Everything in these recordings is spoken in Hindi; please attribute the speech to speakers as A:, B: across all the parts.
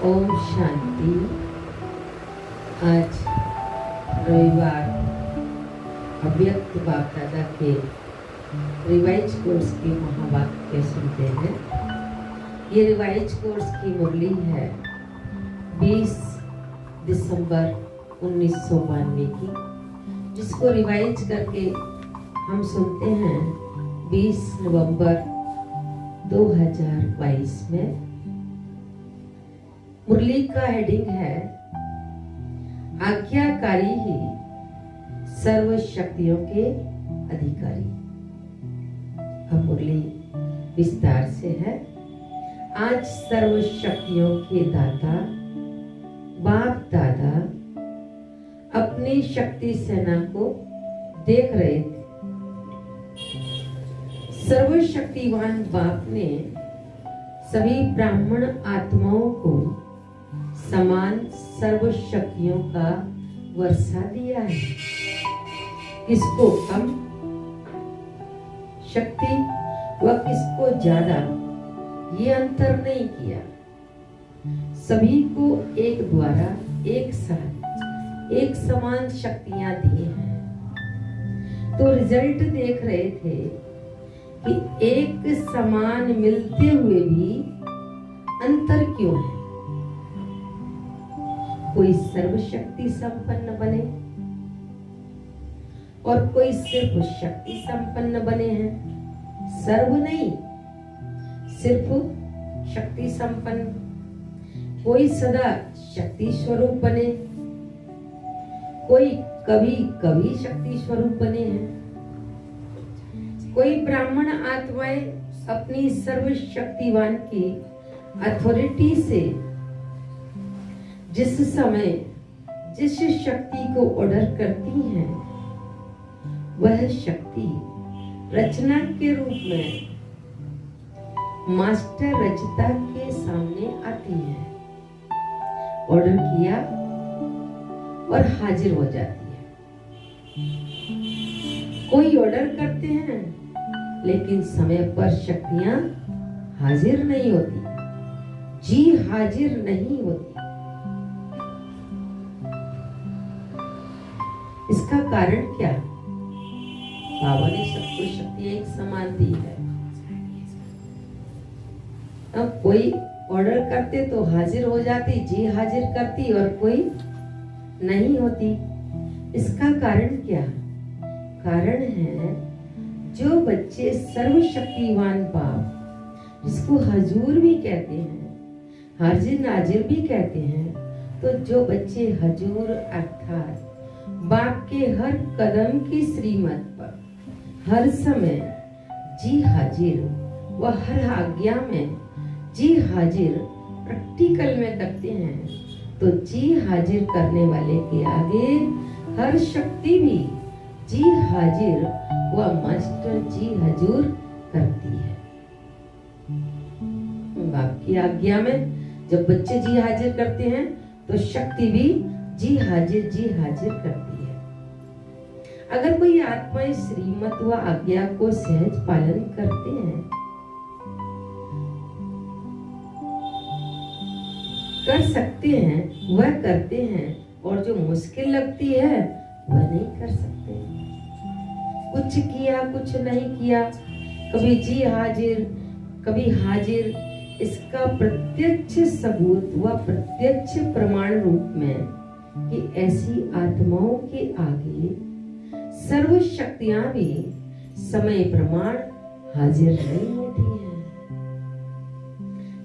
A: ओम शांति। आज रविवार अव्यक्त बाप दादा के रिवाइज कोर्स की महावाक्य सुनते हैं। ये रिवाइज कोर्स की मुरली है 20 दिसंबर 1992 की, जिसको रिवाइज करके हम सुनते हैं 20 नवंबर 2022 में। मुरली का हेडिंग है आज्ञाकारी ही सर्व शक्तियों के अधिकारी। अब मुरली विस्तार से है। आज सर्व शक्तियों के दाता बाप दादा अपनी शक्ति सेना को देख रहे थे। सर्वशक्तिवान बाप ने सभी ब्राह्मण आत्माओं को समान सर्व शक्तियों का वर्षा दिया है। किसको कम शक्ति व किसको ज्यादा, ये अंतर नहीं किया। सभी को एक द्वारा एक साथ एक समान शक्तियां दी हैं। तो रिजल्ट देख रहे थे कि एक समान मिलते हुए भी अंतर क्यों है। कोई सर्वशक्ति संपन्न बने और कोई सिर्फ शक्ति संपन्न बने हैं। सर्व नहीं, सिर्फ शक्ति संपन्न। कोई सदा शक्ति स्वरूप बने, कोई कभी कभी शक्ति स्वरूप बने हैं। कोई ब्राह्मण आत्माएं अपनी सर्वशक्तिवान की अथॉरिटी से जिस समय जिस शक्ति को ऑर्डर करती हैं, वह शक्ति रचना के रूप में मास्टर रचता के सामने आती है। ऑर्डर किया और हाजिर हो जाती है। कोई ऑर्डर करते हैं लेकिन समय पर शक्तियां हाजिर नहीं होती, जी हाजिर नहीं होती। इसका कारण क्या? बाबा ने सबको शक्तियां एक समान दी है। अब कोई ऑर्डर करते तो हाजिर हो जाती, जी हाजिर करती, और कोई नहीं होती। इसका कारण क्या? कारण है जो बच्चे सर्वशक्तिवान बाप, जिसको हजूर भी कहते हैं, हाजिर नाजिर भी कहते हैं, तो जो बच्चे हजूर अर्थात बाप के हर कदम की श्रीमत पर हर समय जी हाजिर व हर आज्ञा में जी हाजिर प्रैक्टिकल में करते हैं, तो जी हाजिर करने वाले के आगे हर शक्ति भी जी हाजिर व मास्टर जी हजूर करती है। बाप की आज्ञा में जब बच्चे जी हाजिर करते हैं तो शक्ति भी जी हाजिर करती है। अगर कोई आत्माएं श्रीमत व आज्ञा को सहज पालन करते हैं, कर सकते हैं, वह करते हैं, और जो मुश्किल लगती है वह नहीं कर सकते। कुछ किया कुछ नहीं किया, कभी जी हाजिर कभी हाजिर, इसका प्रत्यक्ष सबूत व प्रत्यक्ष प्रमाण रूप में कि ऐसी आत्माओं के आगे सर्व शक्तियां भी समय प्रमाण हाजिर नहीं होती हैं।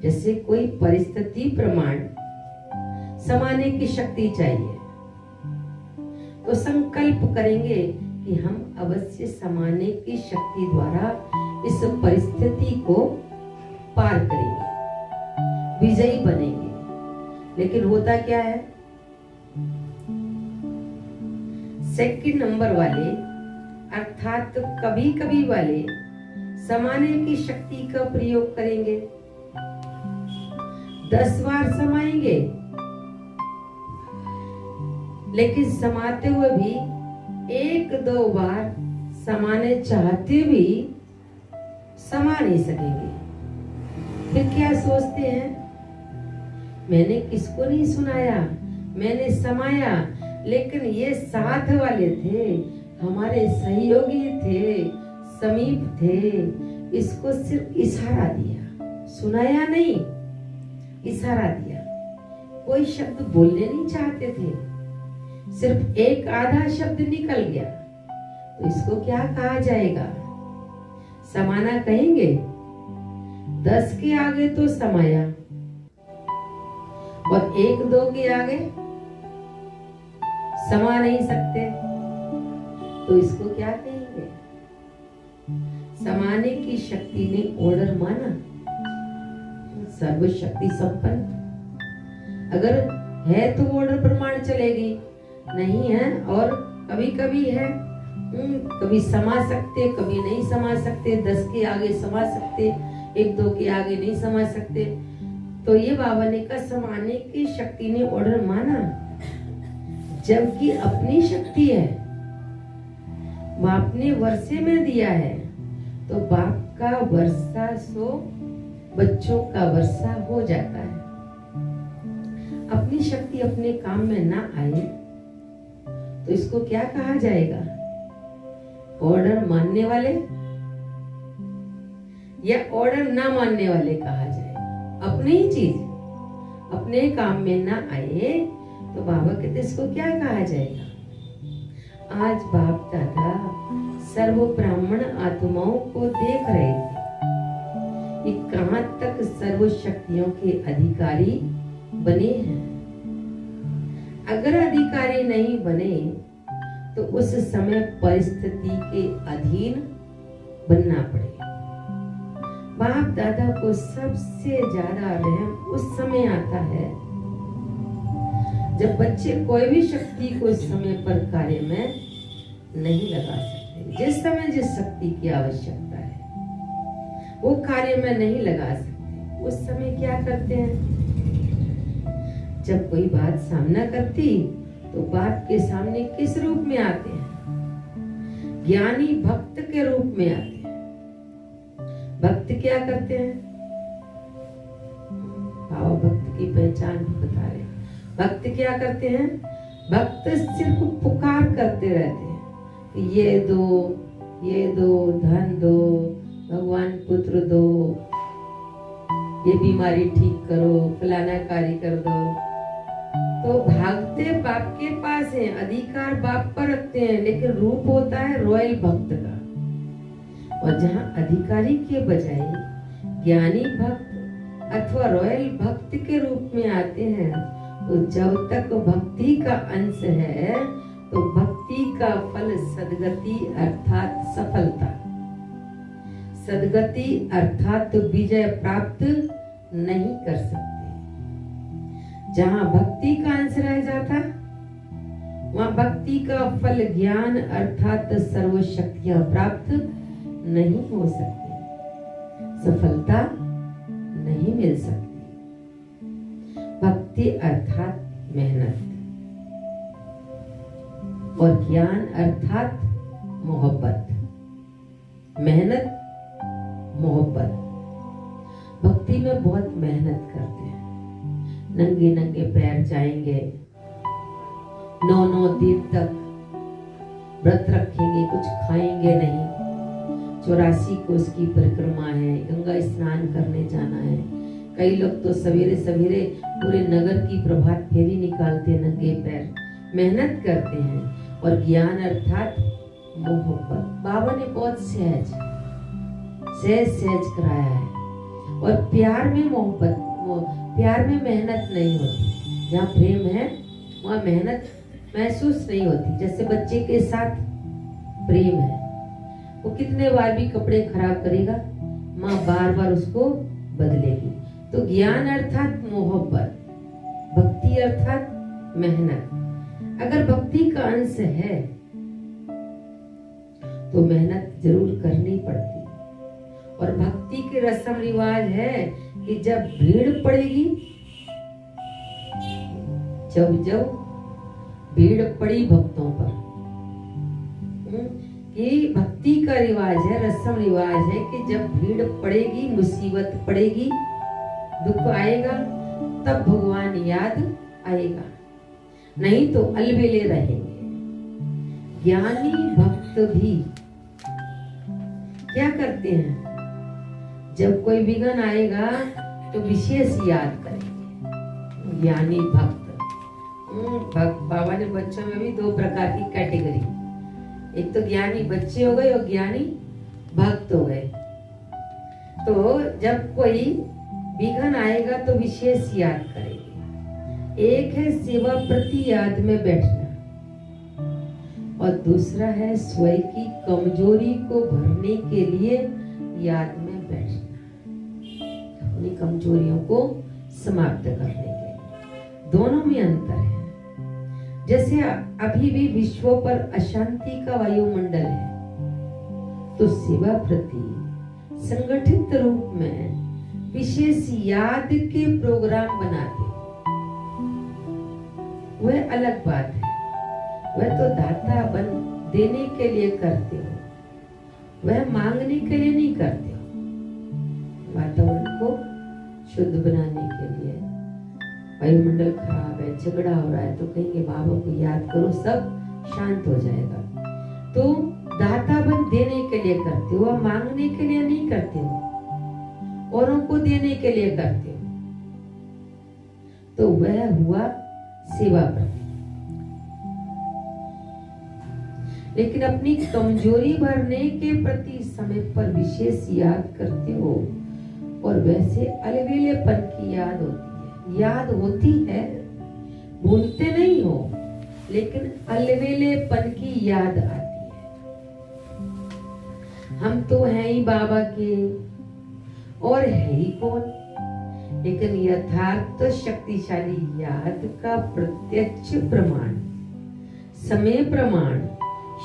A: जैसे कोई परिस्थिति प्रमाण समाने की शक्ति चाहिए, तो संकल्प करेंगे कि हम अवश्य समाने की शक्ति द्वारा इस परिस्थिति को पार करेंगे, विजयी बनेंगे। लेकिन होता क्या है? सेकंड नंबर वाले अर्थात कभी कभी वाले समाने की शक्ति का प्रयोग करेंगे, 10 बार समाएंगे, लेकिन समाते हुए भी 1-2 बार समाने चाहते भी समा नहीं सकेंगे। फिर क्या सोचते हैं मैंने किसको नहीं सुनाया, मैंने समाया, लेकिन ये साथ वाले थे, हमारे सहयोगी थे, समीप थे, इसको सिर्फ इशारा दिया, सुनाया नहीं, इशारा दिया। कोई शब्द बोलने नहीं चाहते थे, सिर्फ एक आधा शब्द निकल गया, तो इसको क्या कहा जाएगा? समाना कहेंगे? 10 के आगे तो समाया, और 1-2 के आगे समा नहीं सकते, तो इसको क्या कहेंगे? समाने की शक्ति ने ऑर्डर माना, सर्वशक्ति संपन्न। अगर है तो ऑर्डर प्रमाण चलेगी, नहीं है और कभी कभी है, कभी समा सकते, कभी नहीं समा सकते, 10 के आगे समा सकते, 1-2 के आगे नहीं समा सकते। तो ये बाबा ने कहा समाने की शक्ति ने ऑर्डर माना, जबकि अपनी शक्ति है, बाप ने वर्षे में दिया है, तो बाप का वर्षा सो बच्चों का वर्षा हो जाता है। अपनी शक्ति अपने काम में ना आए तो इसको क्या कहा जाएगा? ऑर्डर मानने वाले या ऑर्डर ना मानने वाले कहा जाएगा। अपनी ही चीज अपने काम में ना आए तो बाबा कहते इसको क्या कहा जाएगा? आज बाप दादा सर्व ब्राह्मण आत्माओं को देख रहे थे कि कहां तक सर्व शक्तियों के अधिकारी बने हैं। अगर अधिकारी नहीं बने तो उस समय परिस्थिति के अधीन बनना पड़ेगा। बाप दादा को सबसे ज्यादा रहम उस समय आता है जब बच्चे कोई भी शक्ति को इस समय पर कार्य में नहीं लगा सकते। जिस समय जिस शक्ति की आवश्यकता है वो कार्य में नहीं लगा सकते, उस समय क्या करते हैं? जब कोई बात सामना करती तो बाप के सामने किस रूप में आते हैं? ज्ञानी भक्त के रूप में आते हैं। भक्त क्या करते हैं? बाबा भक्त की पहचान बता रहे हैं। भक्त क्या करते हैं? भक्त सिर्फ पुकार करते रहते हैं कि ये दो, धन दो, भगवान पुत्र दो, ये बीमारी ठीक करो, फलाना कार्य कर दो। तो भागते बाप के पास हैं, अधिकार बाप पर रखते हैं, लेकिन रूप होता है रॉयल भक्त का। और जहाँ अधिकारी के बजाय ज्ञानी भक्त अथवा रॉयल भक्त के रूप में आते हैं, तो जब तक भक्ति का अंश है तो भक्ति का फल सद्गति अर्थात सफलता, सद्गति अर्थात विजय प्राप्त नहीं कर सकते। जहाँ भक्ति का अंश रह जाता वहाँ भक्ति का फल ज्ञान अर्थात सर्व शक्तियां प्राप्त नहीं हो सकती, सफलता नहीं मिल सकती। भक्ति अर्थात मेहनत और ज्ञान अर्थात मोहब्बत। मेहनत, मोहब्बत। भक्ति में बहुत मेहनत करते हैं, नंगे नंगे पैर जाएंगे, 9 दिन तक व्रत रखेंगे, कुछ खाएंगे नहीं। 84 कोस की परिक्रमा है, गंगा स्नान करने जाना है। कई लोग तो सवेरे सवेरे पूरे नगर की प्रभात फेरी निकालते हैं, नंगे पैर मेहनत करते हैं। और ज्ञान अर्थात मोहब्बत। बाबा ने बहुत सहज कराया है। और प्यार में मोहब्बत, प्यार में मेहनत नहीं होती। जहाँ प्रेम है वहाँ मेहनत महसूस नहीं होती। जैसे बच्चे के साथ प्रेम है, वो कितने बार भी कपड़े खराब करेगा, माँ बार बार उसको बदलेगी। तो ज्ञान अर्थात मोहब्बत, भक्ति अर्थात मेहनत। अगर भक्ति का अंश है तो मेहनत जरूर करनी पड़ती। और भक्ति के रस्म रिवाज है कि जब भीड़ पड़ेगी, जब भीड़ पड़ी भक्तों पर, कि भक्ति का रिवाज है, रस्म रिवाज है कि जब भीड़ पड़ेगी, मुसीबत पड़ेगी, दुख आएगा, तब भगवान याद आएगा, नहीं तो अलबेले रहेंगे। ज्ञानी भक्त भी क्या करते हैं, जब कोई विघ्न आएगा तो विशेष याद करेंगे। ज्ञानी भक्त, बाबा ने बच्चों में भी दो प्रकार की कैटेगरी, एक तो ज्ञानी बच्चे हो गए और ज्ञानी भक्त हो गए। तो जब कोई विघ्न आएगा तो विशेष याद करेंगे। एक है सेवा प्रति याद में बैठना और दूसरा है स्वयं की कमजोरी को भरने के लिए याद में बैठना, अपनी कमजोरियों को समाप्त करने के लिए। दोनों में अंतर है। जैसे अभी भी विश्व पर अशांति का वायुमंडल है, तो सेवा प्रति संगठित रूप में विशेष याद के प्रोग्राम बनाते, वह अलग बात है। वह तो दाता बन देने के लिए करते हो, वह मांगने के लिए नहीं करते हो। वातावरण को शुद्ध बनाने के लिए, वायुमंडल खराब है, झगड़ा हो रहा है, तो कहेंगे बाबा को याद करो, सब शांत हो जाएगा। तो दाता बन देने के लिए करते हो, मांगने के लिए नहीं करते हो, औरों को देने के लिए करते हो। तो वह हुआ सेवा प्रति। लेकिन अपनी कमजोरी भरने के प्रति समय पर विशेष याद करते हो, और वैसे अलवेलेपन की याद होती है। याद होती है, भूलते नहीं हो, लेकिन अलवेलेपन की याद आती है। हम तो हैं ही बाबा के, और है ही कौन। लेकिन यथार्थ शक्तिशाली याद का प्रत्यक्ष प्रमाण, समय प्रमाण,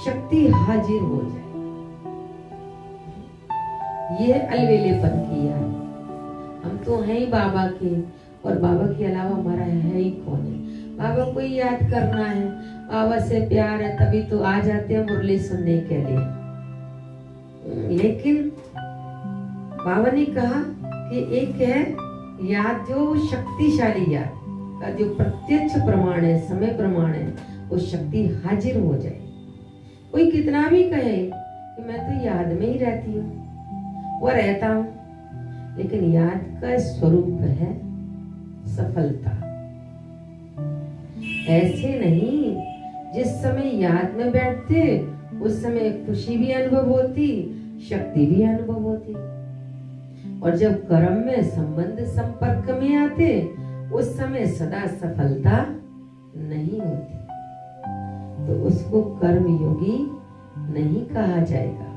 A: शक्ति हाजिर हो जाए, यह अलवेलेपन की याद। हम तो हैं ही बाबा के, और बाबा के अलावा हमारा है ही कौन है। बाबा को याद करना है, बाबा से प्यार है, तभी तो आ जाते हैं मुरली सुनने के लिए। लेकिन बाबा ने कहा कि एक है याद जो शक्तिशाली याद का जो प्रत्यक्ष प्रमाण है, समय प्रमाण है, वो शक्ति हाजिर हो जाए। कोई कितना भी कहे कि मैं तो याद में ही रहती हूँ, वो रहता हूँ, लेकिन याद का स्वरूप है सफलता। ऐसे नहीं, जिस समय याद में बैठते उस समय खुशी भी अनुभव होती, शक्ति भी अनुभव होती, और जब कर्म में संबंध संपर्क में आते उस समय सदा सफलता नहीं होती। तो उसको कर्म योगी नहीं कहा जाएगा।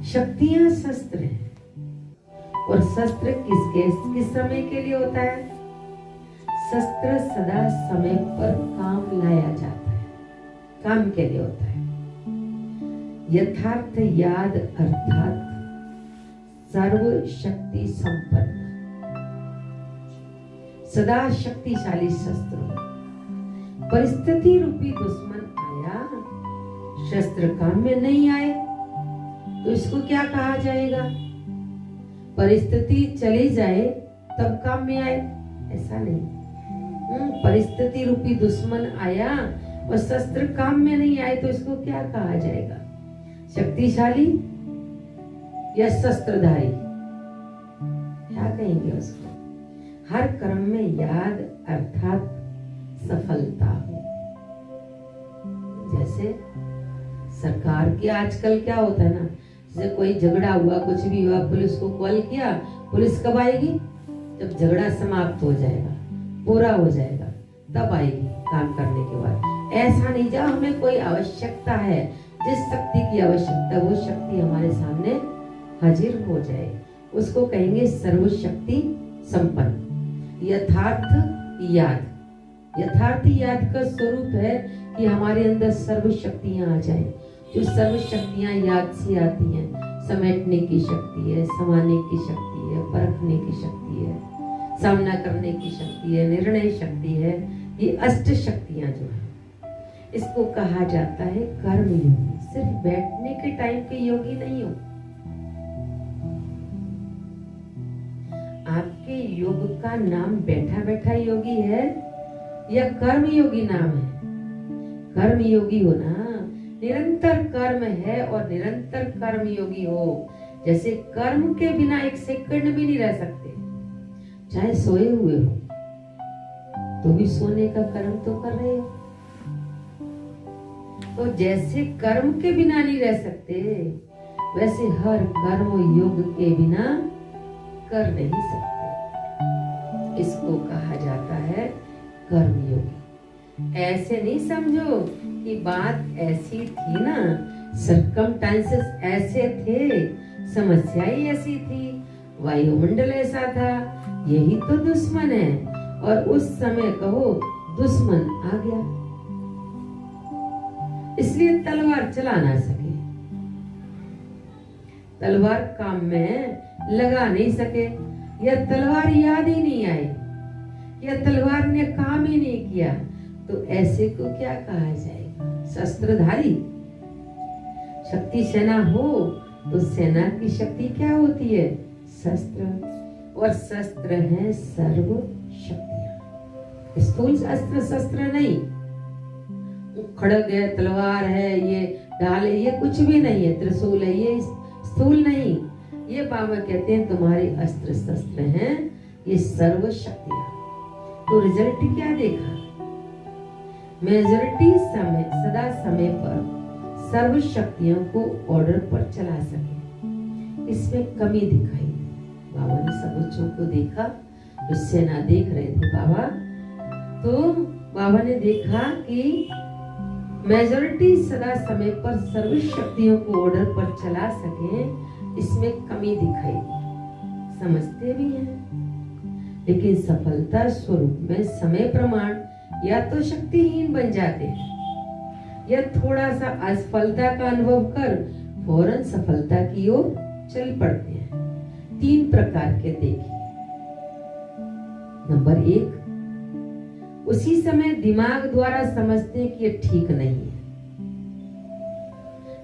A: शक्तियां शस्त्र हैं, और शस्त्र किस समय के लिए होता है? शस्त्र सदा समय पर काम लाया जाता है, काम के लिए होता है। यथार्थ याद अर्थात सर्व शक्ति संपन्न, सदा शक्तिशाली शस्त्र। परिस्थिति रूपी दुश्मन आया, शस्त्र काम में नहीं आए, तो इसको क्या कहा जाएगा? परिस्थिति चली जाए तब काम में आए, ऐसा नहीं। परिस्थिति रूपी दुश्मन आया और शस्त्र काम में नहीं आए, तो इसको क्या कहा जाएगा? शक्तिशाली या शस्त्रधारी, क्या कहेंगे उसको? हर कर्म में याद अर्थात सफलता हो। जैसे सरकार के आजकल क्या होता है ना, जैसे कोई झगड़ा हुआ, कुछ भी हुआ, पुलिस को कॉल किया, पुलिस कब आएगी? जब झगड़ा समाप्त हो जाएगा, पूरा हो जाएगा, तब आएगी काम करने के बाद। ऐसा नहीं, जब हमें कोई आवश्यकता है, जिस शक्ति की आवश्यकता, वो शक्ति हमारे सामने हाजिर हो जाए, उसको कहेंगे सर्वशक्ति संपन्न। यथार्थ याद, यथार्थ याद का स्वरूप है कि हमारे अंदर सर्व शक्तियां आ जाएं। जो सर्व शक्तियां याद से आती हैं, समेटने की शक्ति है, समाने की शक्ति है, परखने की शक्ति है, सामना करने की शक्ति है, निर्णय शक्ति है, ये अष्ट शक्तियां जो है, इसको कहा जाता है कर्म योगी। सिर्फ बैठने के टाइम के योगी नहीं हो। आपके योग का नाम बैठा बैठा योगी है या कर्म योगी नाम है? कर्म योगी हो ना, निरंतर कर्म है और निरंतर कर्म योगी हो। जैसे कर्म के बिना एक सेकंड भी नहीं रह सकते, चाहे सोए हुए हो तो भी सोने का कर्म तो कर रहे हो। तो जैसे कर्म के बिना नहीं रह सकते, वैसे हर कर्म योग के बिना कर नहीं सकते। इसको कहा जाता है कर्मयोगी। ऐसे नहीं समझो कि बात ऐसी थी ना, सर्कमस्टेंसेस ऐसे थे, समस्या ही ऐसी थी, वायुमंडल ऐसा था, यही तो दुश्मन है, और उस समय कहो दुश्मन आ गया, इसलिए तलवार चला ना सके, तलवार काम में लगा नहीं सके, या तलवार याद ही नहीं आई, या तलवार ने काम ही नहीं किया, तो ऐसे को क्या कहा जाएगा? शस्त्रधारी। शक्ति सेना हो तो सेना की शक्ति क्या होती है? शस्त्र, और शस्त्र है सर्व शक्तियां। स्थूल अस्त्र शस्त्र नहीं, खड़ग है, तलवार है, ये ढाल है, ये कुछ भी नहीं है, त्रिशूल है, ये स्थूल नहीं। ये बाबा कहते हैं तुम्हारे अस्त्र शस्त्र हैं ये सर्व शक्तियां। तो रिजल्ट क्या देखा? मेजॉरिटी समय, सदा समय पर सर्व शक्तियों को ऑर्डर पर चला सके, इसमें कमी दिखाई। बाबा ने सब बच्चों को देखा, जो सेना देख रहे थे बाबा, तो बाबा ने देखा कि मेजॉरिटी सदा समय पर सर्व शक्तियों को ऑर्डर पर चला सके, इसमें कमी दिखाई। समझते भी हैं, लेकिन सफलता स्वरूप में समय प्रमाण या तो शक्तिहीन बन जाते हैं, या थोड़ा सा असफलता का अनुभव कर फौरन सफलता की ओर चल पड़ते हैं। 3 प्रकार के देखिए। नंबर 1, उसी समय दिमाग द्वारा समझते हैं कि ये ठीक नहीं है,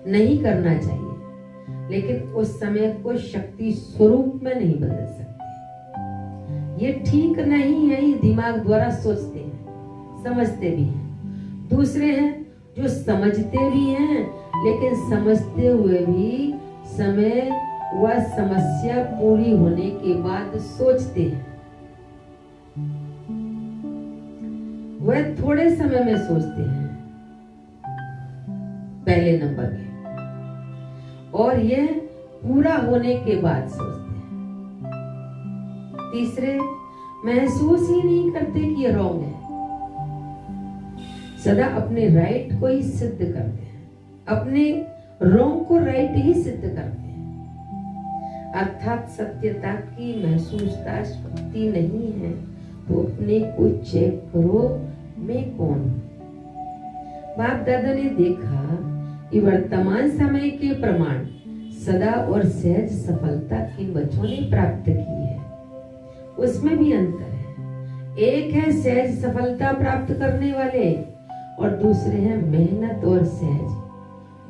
A: नहीं करना चाहिए, लेकिन उस समय को शक्ति स्वरूप में नहीं बदल सकते। ये ठीक नहीं है, ये दिमाग द्वारा सोचते हैं, समझते भी हैं। दूसरे हैं जो समझते भी हैं, लेकिन समझते हुए भी समय व समस्या पूरी होने के बाद सोचते हैं। वह थोड़े समय में सोचते हैं, पहले नंबर के, और यह पूरा होने के बाद सोचते हैं। तीसरे, महसूस ही नहीं करते कि यह रॉन्ग है, सदा अपने राइट को ही सिद्ध करते हैं, अपने रॉन्ग को राइट ही सिद्ध करते हैं। अर्थात सत्यता की महसूसता शक्ति नहीं है, तो अपने को चेक करो, मैं कौन हूं। बाप दादा ने देखा कि वर्तमान समय के प्रमाण सदा और सहज सफलता किन बच्चों ने प्राप्त की है, उसमें भी अंतर है। एक है सहज सफलता प्राप्त करने वाले, और दूसरे हैं मेहनत और सहज,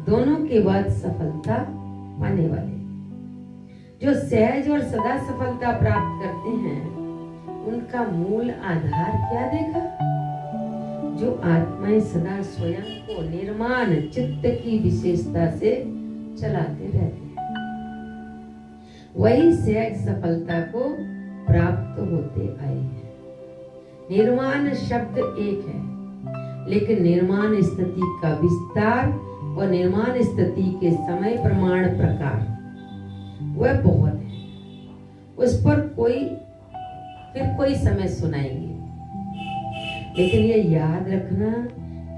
A: दोनों के बाद सफलता पाने वाले। जो सहज और सदा सफलता प्राप्त करते हैं, उनका मूल आधार क्या देखा? जो आत्माएं सदा स्वयं को निर्माण चित्त की विशेषता से चलाते रहते हैं, वही सहज सफलता को प्राप्त होते आए हैं। निर्माण शब्द एक है, लेकिन निर्माण स्थिति का विस्तार और निर्माण स्थिति के समय प्रमाण प्रकार वह बहुत है। उस पर कोई समय सुनाएंगे, लेकिन ये याद रखना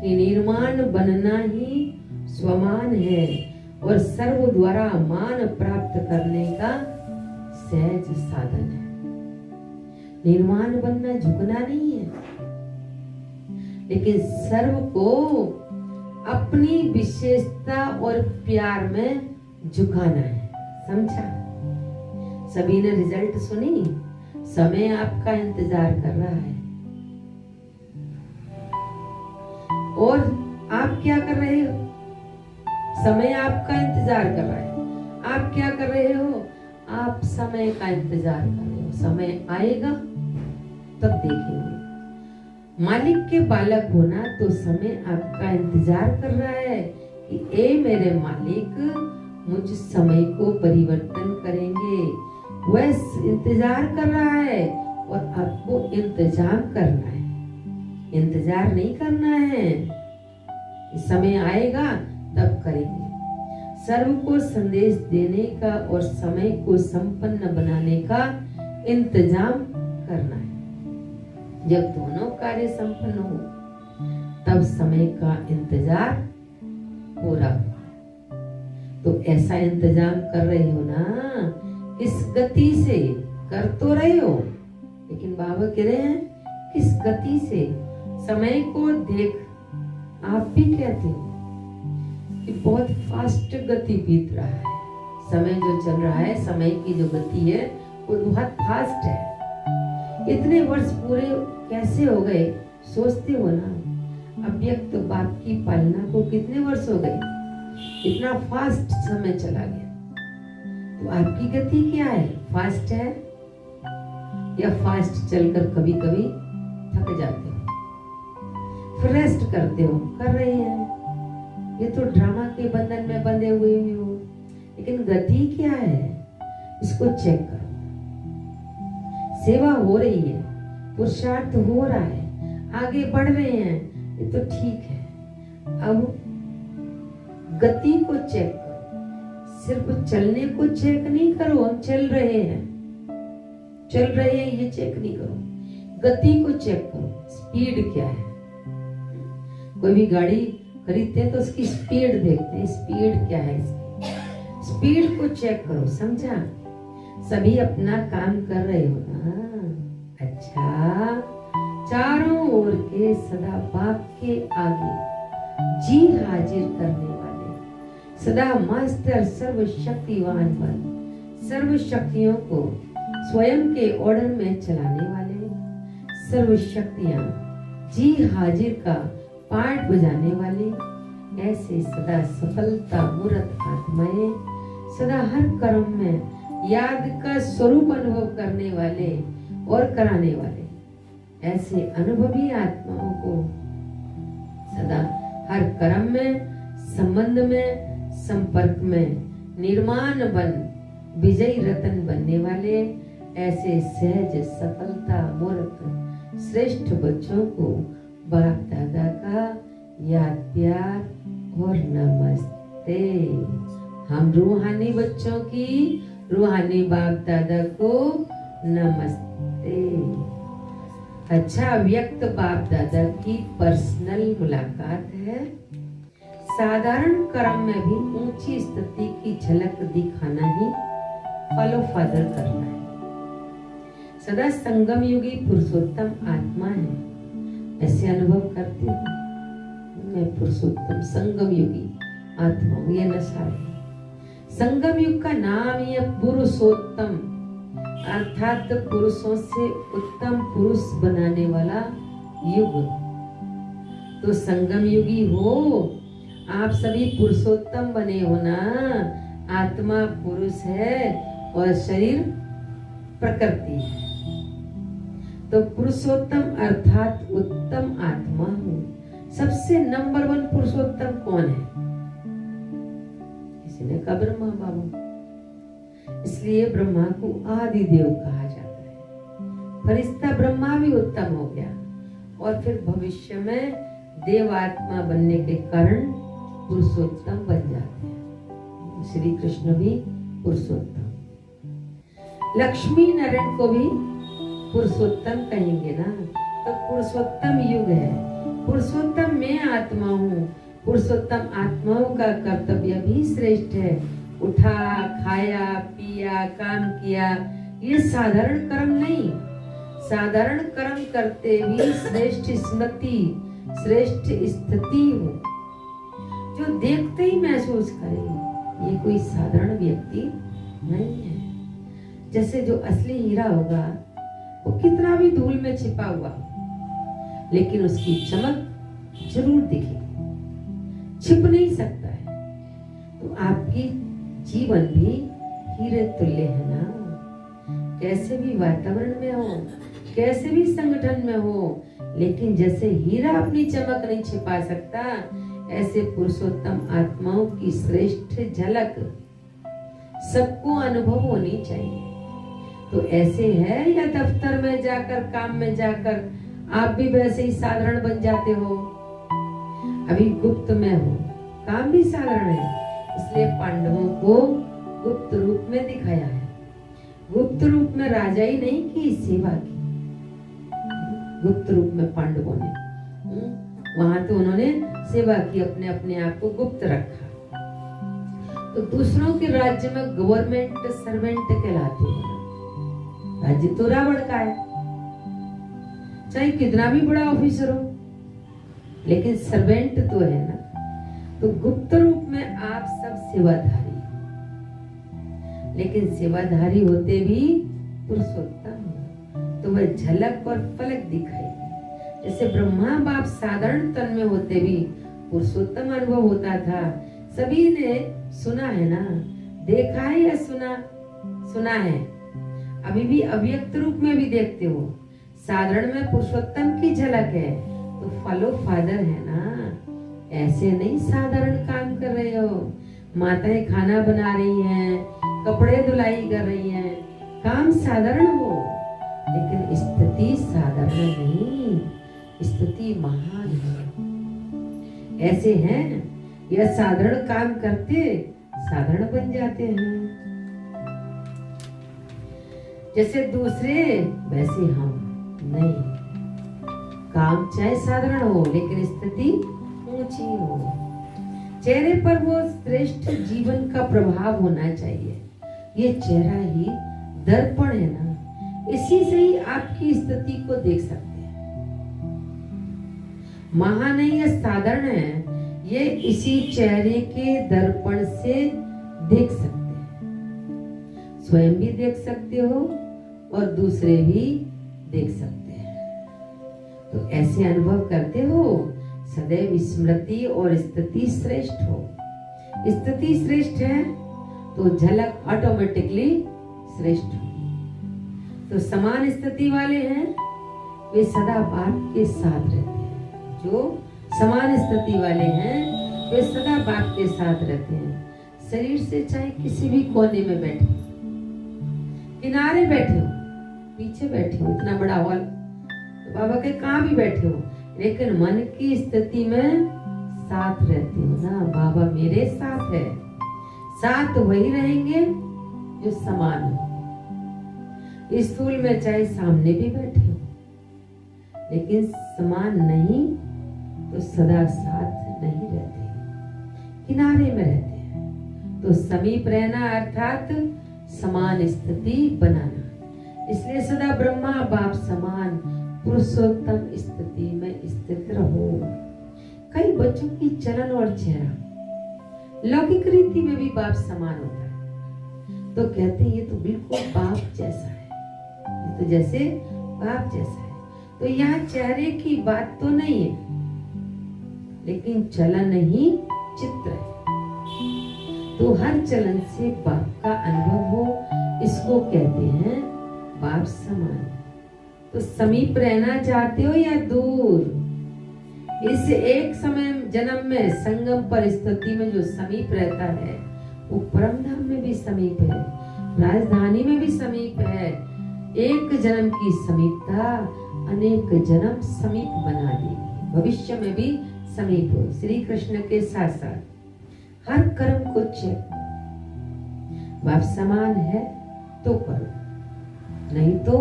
A: कि निर्माण बनना ही स्वमान है और सर्व द्वारा मान प्राप्त करने का सहज साधन है। निर्माण बनना झुकना नहीं है, लेकिन सर्व को अपनी विशेषता और प्यार में झुकाना है। समझा? सभी ने रिजल्ट सुनी, समय आपका इंतजार कर रहा है, और आप क्या कर रहे हो? समय आपका इंतजार कर रहा है। आप क्या कर रहे हो? आप समय का इंतजार कर रहे हो, समय आएगा तब देखेंगे। मालिक के बालक होना तो समय आपका इंतजार कर रहा है कि ए मेरे मालिक मुझ समय को परिवर्तन करेंगे। वह इंतजार कर रहा है और आपको इंतजाम करना है, इंतजार नहीं करना है कि समय आएगा तब करेंगे। सर्व को संदेश देने का और समय को संपन्न बनाने का इंतजाम करना है। जब दोनों कार्य संपन्न हो तब समय का इंतजार पूरा हो। तो ऐसा इंतजाम कर रहे हो ना, किस गति से कर तो रहे हो, लेकिन बाबा कह रहे हैं किस गति से। समय को देख आप भी कहते हो कि बहुत फास्ट गति बीत रहा है। समय जो चल रहा है, समय की जो गति है वो बहुत फास्ट है। इतने वर्ष पूरे कैसे हो गए सोचते हो ना। अव्यक्त तो बाप की पालना को कितने वर्ष हो गए, इतना फास्ट समय चला गया। तो आपकी गति क्या है, फास्ट है या फास्ट चलकर कभी कभी थक जाते हो, फिर रेस्ट करते हो, कर रहे हैं। ये तो ड्रामा के बंधन में बंधे हुए हो, लेकिन गति क्या है इसको चेक करो। सेवा हो रही है, पुरुषार्थ हो रहा है, आगे बढ़ रहे हैं, ये तो ठीक है। अब गति को चेक करो, सिर्फ चलने को चेक नहीं करो। हम चल रहे हैं ये चेक नहीं करो, गति को चेक करो। स्पीड क्या है, कोई भी गाड़ी खरीदते हैं तो उसकी स्पीड देखते हैं, स्पीड क्या है इसकी, स्पीड को चेक करो। समझा, सभी अपना काम कर रहे हो ना। अच्छा, चारों ओर के सदा बाप के आगे जी हाजिर करने वाले, सदा मास्टर सर्वशक्तिवान बन, सर्व शक्तियों को स्वयं के ऑर्डर में चलाने वाले, सर्व शक्तियां जी हाजिर का पाठ बजाने वाले, ऐसे सदा सफलता मूर्त आत्माएं, सदा हर कर्म में याद का स्वरूप अनुभव करने वाले और कराने वाले, ऐसे अनुभवी आत्माओं को सदा हर कर्म में, संबंध में, संपर्क में निर्माण बन विजयी रतन बनने वाले, ऐसे सहज सफलता मूर्त श्रेष्ठ बच्चों को बाप दादा का याद प्यार और नमस्ते। हम रूहानी बच्चों की रूहानी बाप दादा को नमस्ते। अच्छा, व्यक्त बाप दादा की पर्सनल मुलाकात है। साधारण कर्म में भी ऊंची स्थिति की झलक दिखाना ही फॉलो फादर करना है। सदा संगम युगी पुरुषोत्तम आत्मा है, ऐसे अनुभव करती हूँ मैं। पुरुषोत्तम संगम युगी आत्मा हूँ, ये नशा है। संगम युग का नाम ही है पुरुषोत्तम, अर्थात पुरुषों से उत्तम पुरुष बनाने वाला युग। तो संगम युगी हो, आप सभी पुरुषोत्तम बने हो ना। आत्मा पुरुष है और शरीर प्रकृति है। तो पुरुषोत्तम अर्थात उत्तम आत्मा हूँ। सबसे नंबर 1 पुरुषोत्तम कौन है? किसी ने कहा ब्रह्मा बाबा। इसलिए ब्रह्मा को आदि देव कहा जाता है। फरिश्ता ब्रह्मा भी उत्तम हो गया और फिर भविष्य में देव आत्मा बनने के कारण पुरुषोत्तम बन जाते हैं। श्री कृष्ण भी पुरुषोत्तम, लक्ष्मी नारायण को भी पुरुषोत्तम कहेंगे ना। तो पुरुषोत्तम युग है। पुरुषोत्तम मैं आत्मा हूँ। पुरुषोत्तम आत्माओं का कर्तव्य भी श्रेष्ठ है। उठा, खाया, पिया, काम किया, ये साधारण कर्म नहीं। साधारण कर्म करते भी श्रेष्ठ स्मृति, श्रेष्ठ स्थिति हो, जो देखते ही महसूस करे ये कोई साधारण व्यक्ति नहीं है। जैसे जो असली हीरा होगा वो कितना भी धूल में छिपा हुआ, लेकिन उसकी चमक जरूर दिखेगी, छिप नहीं सकता है। तो आपकी जीवन भी हीरे तुल्य है ना। कैसे भी वातावरण में हो, कैसे भी संगठन में हो, लेकिन जैसे हीरा अपनी चमक नहीं छिपा सकता, ऐसे पुरुषोत्तम आत्माओं की श्रेष्ठ झलक सबको अनुभव होनी चाहिए। तो ऐसे है या दफ्तर में जाकर, काम में जाकर आप भी वैसे ही साधारण बन जाते हो? अभी गुप्त में हो, काम भी साधारण है, इसलिए पांडवों को गुप्त रूप में दिखाया है। गुप्त रूप में राजा ही नहीं की सेवा की, गुप्त रूप में पांडवों ने वहां तो उन्होंने सेवा की, अपने अपने आप को गुप्त रखा। तो दूसरों के राज्य में गवर्नमेंट सर्वेंट कहलाते हो। राज्य तो रावण का है, चाहे कितना भी बड़ा ऑफिसर हो, लेकिन सर्वेंट तो है ना। तो गुप्त रूप में आप सब सेवाधारी, लेकिन सेवाधारी होते भी पुरुषोत्तम हो, तो वह झलक और पलक दिखाएगी। जैसे ब्रह्मा बाप साधारण तन में होते भी पुरुषोत्तम अनुभव होता था। सभी ने सुना है ना, देखा है या सुना है। अभी भी अव्यक्त रूप में भी देखते हो, साधारण में पुरुषोत्तम की झलक है, तो फॉलो फादर है ना। ऐसे नहीं साधारण काम कर रहे हो, माताएं खाना बना रही हैं, कपड़े धुलाई कर रही हैं, काम साधारण हो, लेकिन स्थिति साधारण नहीं, स्थिति महान है। ऐसे हैं यह साधारण काम करते साधारण बन जाते हैं। जैसे दूसरे वैसे हम नहीं, काम चाहे साधारण हो लेकिन स्थिति ऊंची हो, चेहरे पर वो श्रेष्ठ जीवन का प्रभाव होना चाहिए। ये चेहरा ही दर्पण है ना, इसी से ही आपकी स्थिति को देख सकते हैं। महान है या साधारण है, ये इसी चेहरे के दर्पण से देख सकते हैं। स्वयं भी देख सकते हो और दूसरे भी देख सकते हैं। तो ऐसे अनुभव करते हो, सदैव स्मृति और स्थिति श्रेष्ठ हो। स्थिति श्रेष्ठ है तो झलक ऑटोमेटिकली श्रेष्ठ हो। तो समान स्थिति वाले हैं वे सदा बाप के साथ रहते हैं। जो समान स्थिति वाले हैं वे सदा बाप के साथ रहते हैं। शरीर से चाहे किसी भी कोने में बैठे, किनारे बैठे हो, पीछे बैठे हो, इतना बड़ा हॉल, तो बाबा के कहाँ भी बैठे हो, लेकिन मन की स्थिति में साथ रहते हो ना। बाबा मेरे साथ है, साथ वही रहेंगे जो समान हो। स्थूल में चाहे सामने भी बैठे हो, लेकिन समान नहीं तो सदा साथ नहीं रहते, किनारे में रहते हैं। तो समीप रहना अर्थात समान स्थिति बनाना। इसलिए सदा ब्रह्मा बाप समान पुरुषोत्तम स्थिति में स्थित रहो। कई बच्चों की चलन और चेहरा लौकिक रीति में भी बाप समान होता है, तो कहते हैं ये तो बिल्कुल बाप जैसा है, ये तो जैसे बाप जैसा है। तो यहाँ चेहरे की बात तो नहीं है, लेकिन चलन ही चित्र है। तो हर चलन से बाप का अनुभव हो, इसको कहते हैं बाप समान। तो समीप रहना चाहते हो या दूर? इस एक समय जन्म में संगम परिस्थिति में जो समीप रहता है वो परम धाम में भी समीप है, राजधानी में भी समीप है। एक जन्म की समीपता अनेक जन्म समीप बना देगी, भविष्य में भी समीप हो। श्री कृष्ण के साथ साथ हर कर्म को चेक, बाप समान है तो करो, नहीं तो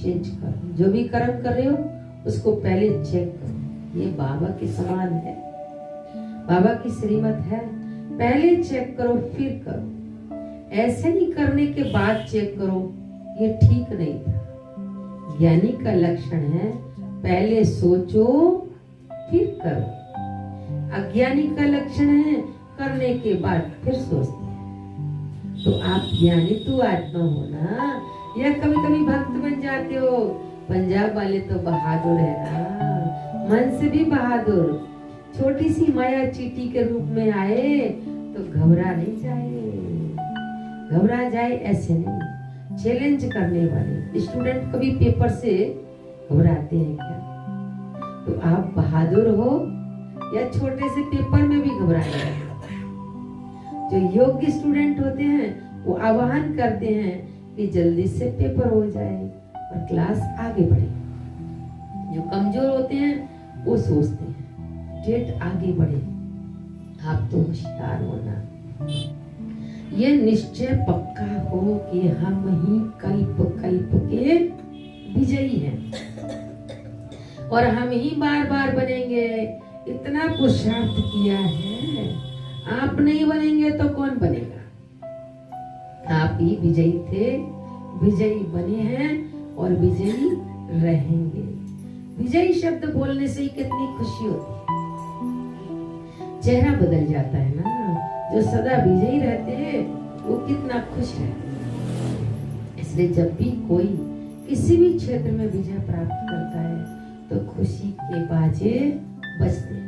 A: चेंज करो। जो भी कर्म कर रहे हो उसको पहले चेक करो, ये बाबा के समान है, बाबा की श्रीमत है, पहले चेक करो फिर करो। ऐसे नहीं करने के बाद चेक करो, ये ठीक नहीं था। ज्ञानी का लक्षण है पहले सोचो फिर करो। अज्ञानी का लक्षण है करने के बाद फिर सोचते हैं। तो आप ज्ञानी तो आत्मा हो ना, या कभी कभी भक्त बन जाते हो। पंजाब वाले तो बहादुर है ना, मन से भी बहादुर। छोटी सी माया चींटी के रूप में आए तो घबरा नहीं जाए, घबरा जाए ऐसे नहीं, चैलेंज करने वाले स्टूडेंट कभी पेपर से घबराते हैं क्या? तो आप बहादुर हो या छोटे से पेपर में भी घबराए? जो योग्य स्टूडेंट होते हैं वो आह्वान करते हैं कि जल्दी से पेपर हो जाए और क्लास आगे बढ़े। जो कमजोर होते हैं वो सोचते हैं डेट आगे बढ़े। आप तो होशियार होना, ये निश्चय पक्का हो कि हम ही कल्प कल्प के विजयी हैं और हम ही बार बार बनेंगे। इतना पुरुषार्थ किया है, आप नहीं बनेंगे तो कौन बनेगा? आप ही विजयी थे, विजयी बने हैं और विजयी रहेंगे। विजयी शब्द बोलने से ही कितनी खुशी होती है, चेहरा बदल जाता है ना। जो सदा विजयी रहते हैं वो कितना खुश रहते हैं। इसलिए जब भी कोई किसी भी क्षेत्र में विजय प्राप्त करता है तो खुशी के बाजे बजते हैं।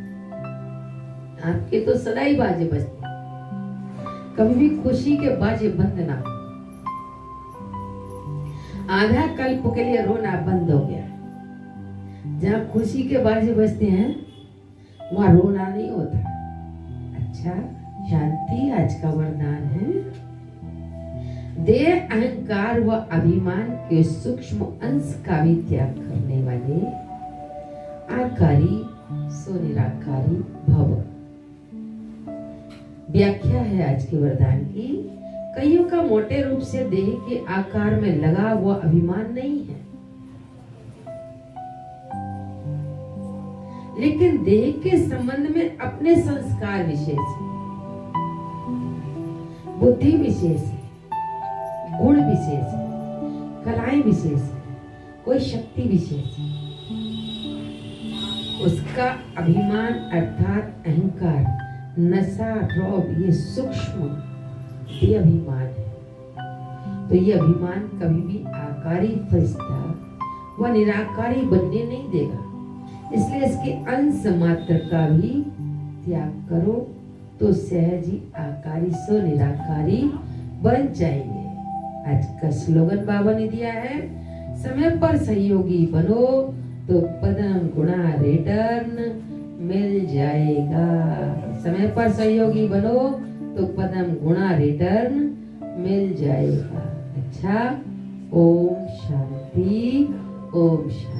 A: आपके तो सदा ही बाजे बजते हैं, कभी भी खुशी के बाजे बंद ना हो। आधा कल्प के लिए रोना बंद हो गया। जहाँ खुशी के बाजे बजते हैं वहां रोना नहीं होता। अच्छा, शांति आज का वरदान है। देह, अहंकार व अभिमान के सूक्ष्म अंश का भी त्याग करने वाले आकारी सो निराकारी भव। व्याख्या है आज के वरदान की। कईयों का मोटे रूप से देह के आकार में लगा हुआ अभिमान नहीं है, लेकिन देह के संबंध में अपने संस्कार विशेष है, बुद्धि विशेष है, गुण विशेष है, कलाएं विशेष है, कोई शक्ति विशेष है। उसका अभिमान अर्थात अहंकार, नशा, रौब, ये सूक्ष्म ये अभिमान है। तो ये अभिमान कभी भी आकारी फरिश्ता व निराकारी बनने नहीं देगा। इसलिए इसके अंश मात्र का भी त्याग करो तो सहज ही आकारी सो निराकारी बन जाएंगे। आज का स्लोगन बाबा ने दिया है, समय पर सहयोगी बनो तो पदम गुणा रिटर्न मिल जाएगा। समय पर सहयोगी बनो तो पदम गुणा रिटर्न मिल जाएगा। अच्छा, ओम शांति, ओम शांति।